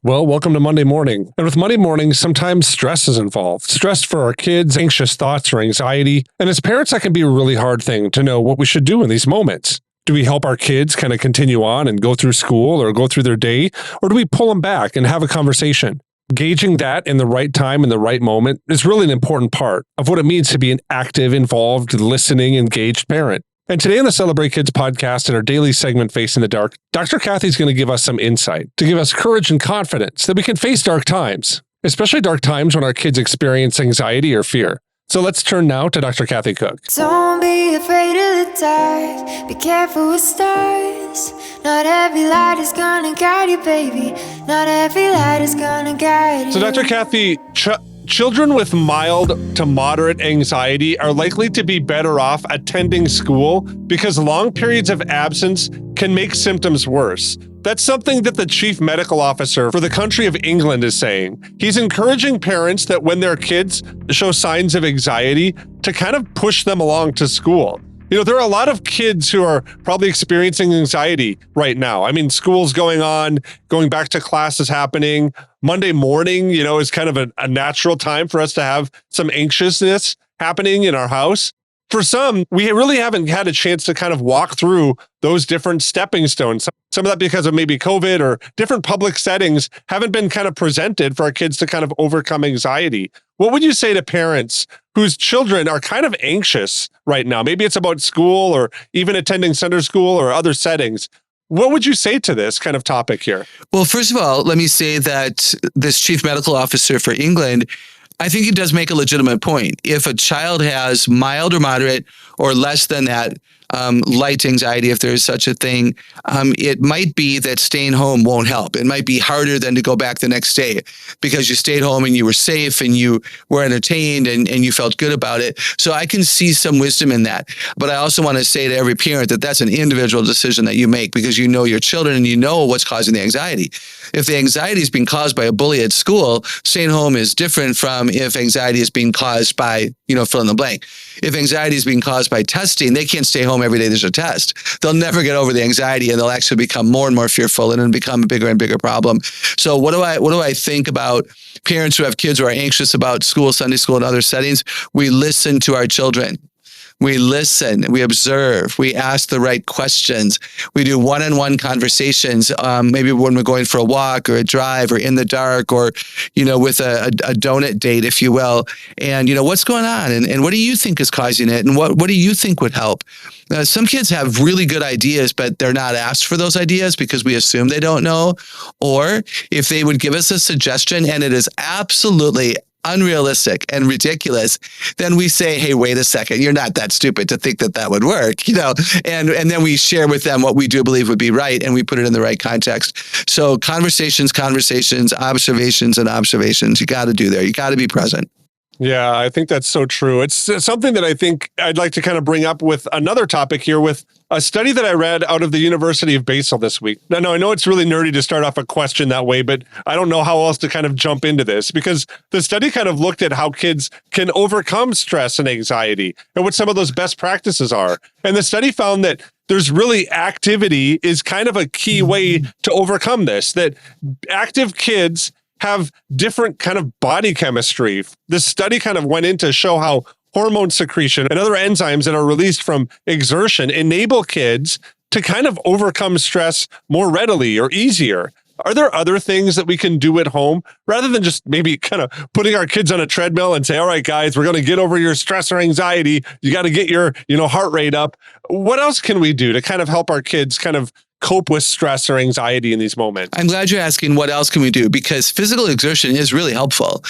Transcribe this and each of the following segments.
Well, welcome to Monday morning. And with Monday morning, sometimes stress is involved. Stress for our kids, anxious thoughts or anxiety. And as parents, that can be a really hard thing to know what we should do in these moments. Do we help our kids kind of continue on and go through school or go through their day? Or do we pull them back and have a conversation? Gauging that in the right time, in the right moment, is really an important part of what it means to be an active, involved, listening, engaged parent. And today on the Celebrate Kids podcast, in our daily segment, Facing the Dark, Dr. Kathy's going to give us some insight to give us courage and confidence that we can face dark times, especially dark times when our kids experience anxiety or fear. So let's turn now to Dr. Kathy Koch. Don't be afraid of the dark. Be careful with stars. Not every light is gonna guide you, baby. Not every light is gonna guide you. So Dr. Kathy, children with mild to moderate anxiety are likely to be better off attending school because long periods of absence can make symptoms worse. That's something that the chief medical officer for the country of England is saying. He's encouraging parents that when their kids show signs of anxiety to kind of push them along to school. You know, there are a lot of kids who are probably experiencing anxiety right now. I mean, school's going on, going back to class is happening. Monday morning, is kind of a natural time for us to have some anxiousness happening in our house. For some, we really haven't had a chance to kind of walk through those different stepping stones. Some of that because of maybe COVID or different public settings haven't been kind of presented for our kids to kind of overcome anxiety. What would you say to parents whose children are kind of anxious right now? Maybe it's about school or even attending Sunday school or other settings. What would you say to this kind of topic here? Well, first of all, let me say that this chief medical officer for England, I think he does make a legitimate point. If a child has mild or moderate or less than that light anxiety, if there is such a thing, it might be that staying home won't help. It might be harder than to go back the next day because you stayed home and you were safe and you were entertained and you felt good about it. So I can see some wisdom in that. But I also want to say to every parent that that's an individual decision that you make because you know your children and you know what's causing the anxiety. If the anxiety is being caused by a bully at school, staying home is different from if anxiety is being caused by, fill in the blank. If anxiety is being caused by testing, they can't stay home every day there's a test. They'll never get over the anxiety and they'll actually become more and more fearful and it'll become a bigger and bigger problem. So what do I think about parents who have kids who are anxious about school, Sunday school, and other settings? We listen to our children. We listen, we observe, we ask the right questions. We do one-on-one conversations, maybe when we're going for a walk or a drive or in the dark or, with a donut date, if you will. And, what's going on and what do you think is causing it? And what do you think would help? Some kids have really good ideas, but they're not asked for those ideas because we assume they don't know. Or if they would give us a suggestion and it is absolutely unrealistic and ridiculous, then we say, hey, wait a second, you're not that stupid to think that would work, and then we share with them what we do believe would be right and we put it in the right context. So conversations, observations, and observations, you got to do there. You got to be present. Yeah, I think that's so true. It's something that I think I'd like to kind of bring up with another topic here with a study that I read out of the University of Basel this week. Now, I know it's really nerdy to start off a question that way, but I don't know how else to kind of jump into this because the study kind of looked at how kids can overcome stress and anxiety and what some of those best practices are. And the study found that there's really activity is kind of a key way to overcome this, that active kids have different kind of body chemistry. This study kind of went in to show how hormone secretion and other enzymes that are released from exertion enable kids to kind of overcome stress more readily or easier. Are there other things that we can do at home rather than just maybe kind of putting our kids on a treadmill and say, all right, guys, we're going to get over your stress or anxiety. You got to get your, heart rate up. What else can we do to kind of help our kids kind of cope with stress or anxiety in these moments? I'm glad you're asking what else can we do because physical exertion is really helpful.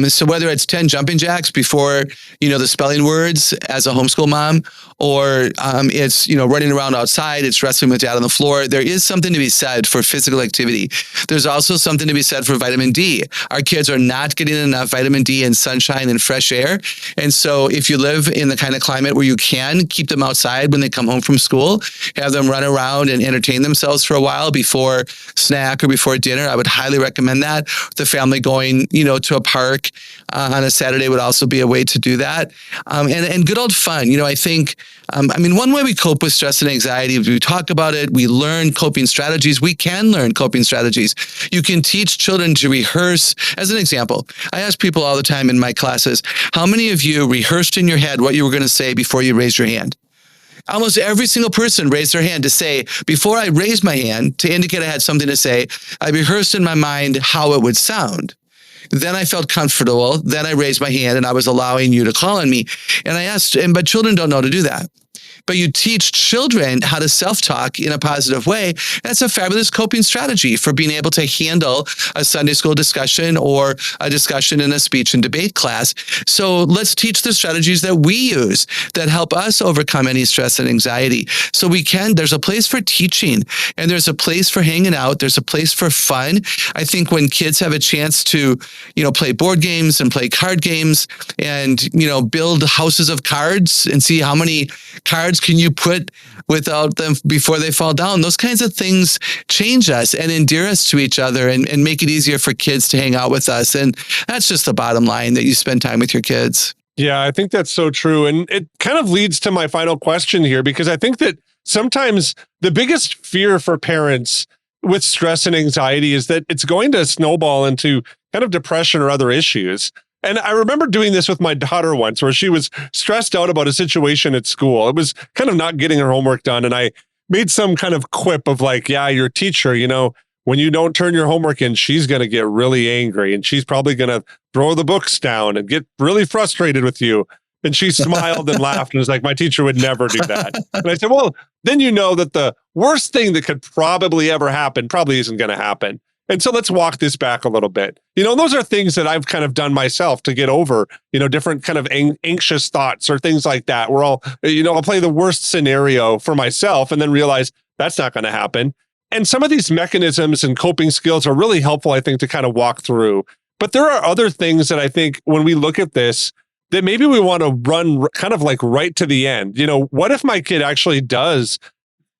So whether it's 10 jumping jacks before, the spelling words as a homeschool mom, or it's, running around outside, it's wrestling with dad on the floor. There is something to be said for physical activity. There's also something to be said for vitamin D. Our kids are not getting enough vitamin D and sunshine and fresh air. And so if you live in the kind of climate where you can keep them outside when they come home from school, have them run around and entertain themselves for a while before snack or before dinner. I would highly recommend that. The family going, to a park on a Saturday would also be a way to do that. And good old fun. I think, one way we cope with stress and anxiety is we talk about it, we learn coping strategies. We can learn coping strategies. You can teach children to rehearse. As an example, I ask people all the time in my classes, how many of you rehearsed in your head what you were going to say before you raised your hand? Almost every single person raised their hand to say, before I raised my hand to indicate I had something to say, I rehearsed in my mind how it would sound. Then I felt comfortable. Then I raised my hand and I was allowing you to call on me. And I asked, but children don't know to do that. But you teach children how to self-talk in a positive way. That's a fabulous coping strategy for being able to handle a Sunday school discussion or a discussion in a speech and debate class. So let's teach the strategies that we use that help us overcome any stress and anxiety. So there's a place for teaching and there's a place for hanging out. There's a place for fun. I think when kids have a chance to, play board games and play card games and, build houses of cards and see how many cards can you put without them before they fall down? Those kinds of things change us and endear us to each other and make it easier for kids to hang out with us. And that's just the bottom line, that you spend time with your kids. Yeah, I think that's so true. And it kind of leads to my final question here, because I think that sometimes the biggest fear for parents with stress and anxiety is that it's going to snowball into kind of depression or other issues. And I remember doing this with my daughter once, where she was stressed out about a situation at school. It was kind of not getting her homework done. And I made some kind of quip of like, yeah, your teacher, when you don't turn your homework in, she's going to get really angry and she's probably going to throw the books down and get really frustrated with you. And she smiled and laughed and was like, my teacher would never do that. And I said, well, then you know that the worst thing that could probably ever happen probably isn't going to happen. And so let's walk this back a little bit. Those are things that I've kind of done myself to get over, different kind of anxious thoughts or things like that, where I'll play the worst scenario for myself and then realize that's not going to happen. And some of these mechanisms and coping skills are really helpful, I think, to kind of walk through. But there are other things that I think when we look at this, that maybe we want to run kind of like right to the end. What if my kid actually does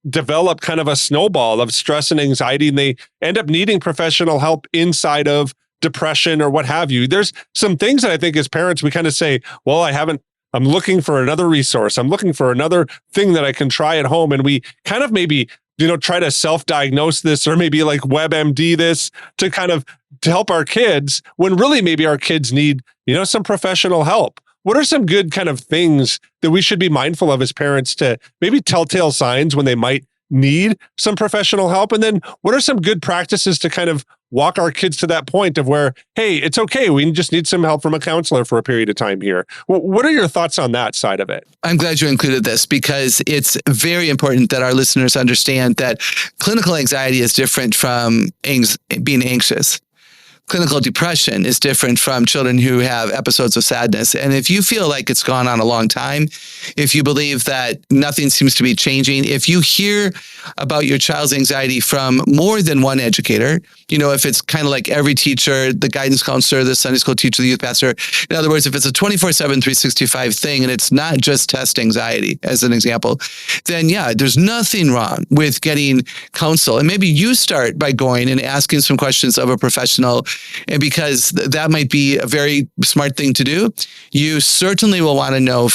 develop kind of a snowball of stress and anxiety and they end up needing professional help inside of depression or what have you? There's some things that I think as parents, we kind of say, well, I'm looking for another resource. I'm looking for another thing that I can try at home. And we kind of maybe, try to self-diagnose this or maybe like WebMD this to help our kids, when really maybe our kids need, some professional help. What are some good kind of things that we should be mindful of as parents to maybe telltale signs when they might need some professional help? And then what are some good practices to kind of walk our kids to that point of where, hey, it's okay, we just need some help from a counselor for a period of time here? What are your thoughts on that side of it? I'm glad you included this, because it's very important that our listeners understand that clinical anxiety is different from being anxious. Clinical depression is different from children who have episodes of sadness. And if you feel like it's gone on a long time, if you believe that nothing seems to be changing, if you hear about your child's anxiety from more than one educator, if it's kind of like every teacher, the guidance counselor, the Sunday school teacher, the youth pastor, in other words, if it's a 24/7, 365 thing, and it's not just test anxiety, as an example, then yeah, there's nothing wrong with getting counsel. And maybe you start by going and asking some questions of a professional. And because that might be a very smart thing to do, you certainly will want to know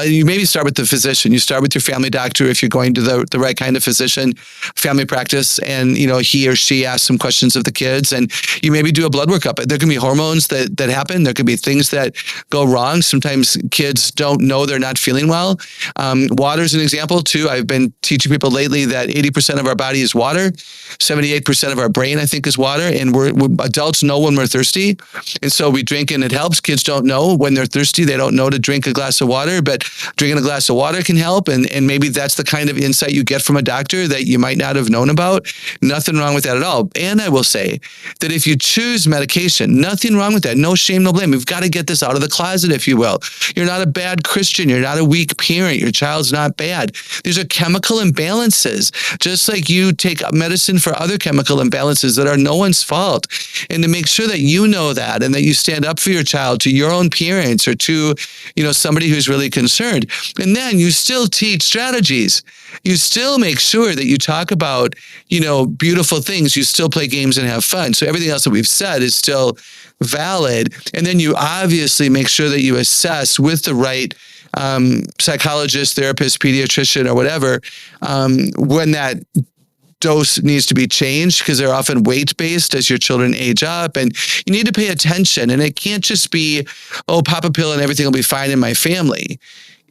you maybe start with the physician. You start with your family doctor if you're going to the right kind of physician, family practice, and he or she asks some questions of the kids, and you maybe do a blood workup. There can be hormones that happen. There can be things that go wrong. Sometimes kids don't know they're not feeling well. Water is an example too. I've been teaching people lately that 80% of our body is water, 78% of our brain, I think, is water, and we're adults know when we're thirsty. And so we drink and it helps. Kids don't know when they're thirsty. They don't know to drink a glass of water, but drinking a glass of water can help. And maybe that's the kind of insight you get from a doctor that you might not have known about. Nothing wrong with that at all. And I will say that if you choose medication, nothing wrong with that. No shame, no blame. We've got to get this out of the closet, if you will. You're not a bad Christian. You're not a weak parent. Your child's not bad. These are chemical imbalances. Just like you take medicine for other chemical imbalances that are no one's fault. and to make sure that you know that and that you stand up for your child to your own parents or to, somebody who's really concerned. And then you still teach strategies. You still make sure that you talk about, beautiful things. You still play games and have fun. So everything else that we've said is still valid. And then you obviously make sure that you assess with the right psychologist, therapist, pediatrician, or whatever, when that dose needs to be changed, because they're often weight-based as your children age up, and you need to pay attention. And it can't just be, pop a pill and everything will be fine in my family.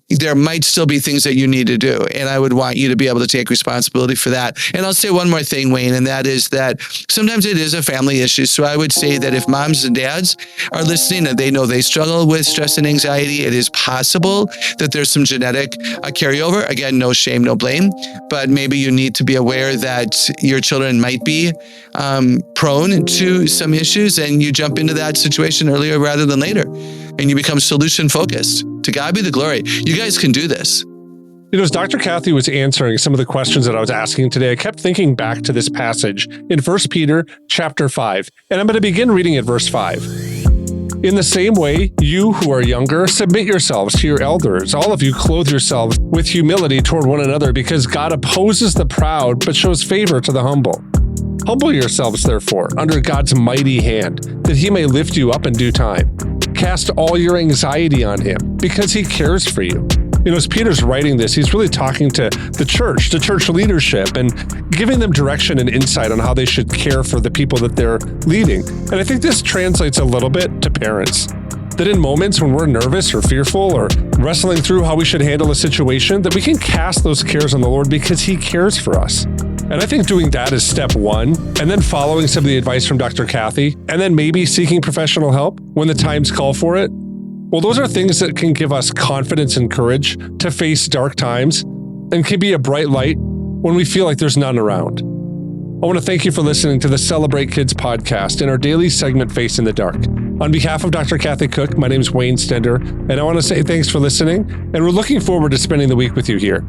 There might still be things that you need to do. And I would want you to be able to take responsibility for that. And I'll say one more thing, Wayne, and that is that sometimes it is a family issue. So I would say that if moms and dads are listening and they know they struggle with stress and anxiety, it is possible that there's some genetic carryover. Again, no shame, no blame, but maybe you need to be aware that your children might be prone to some issues, and you jump into that situation earlier rather than later, and you become solution focused. To God be the glory. You guys can do this. As Dr. Kathy was answering some of the questions that I was asking today, I kept thinking back to this passage in 1 Peter chapter 5, and I'm going to begin reading at verse 5. In the same way, you who are younger, submit yourselves to your elders. All of you clothe yourselves with humility toward one another, because God opposes the proud, but shows favor to the humble. Humble yourselves, therefore, under God's mighty hand, that he may lift you up in due time. Cast all your anxiety on him, because he cares for you. As Peter's writing this, he's really talking to the church, to church leadership, and giving them direction and insight on how they should care for the people that they're leading. And I think this translates a little bit to parents. That in moments when we're nervous or fearful or wrestling through how we should handle a situation, that we can cast those cares on the Lord because he cares for us. And I think doing that is step one, and then following some of the advice from Dr. Kathy, and then maybe seeking professional help when the times call for it. Well, those are things that can give us confidence and courage to face dark times and can be a bright light when we feel like there's none around. I want to thank you for listening to the Celebrate Kids podcast and our daily segment, Face in the Dark. On behalf of Dr. Kathy Koch, my name is Wayne Stender, and I want to say thanks for listening, and we're looking forward to spending the week with you here.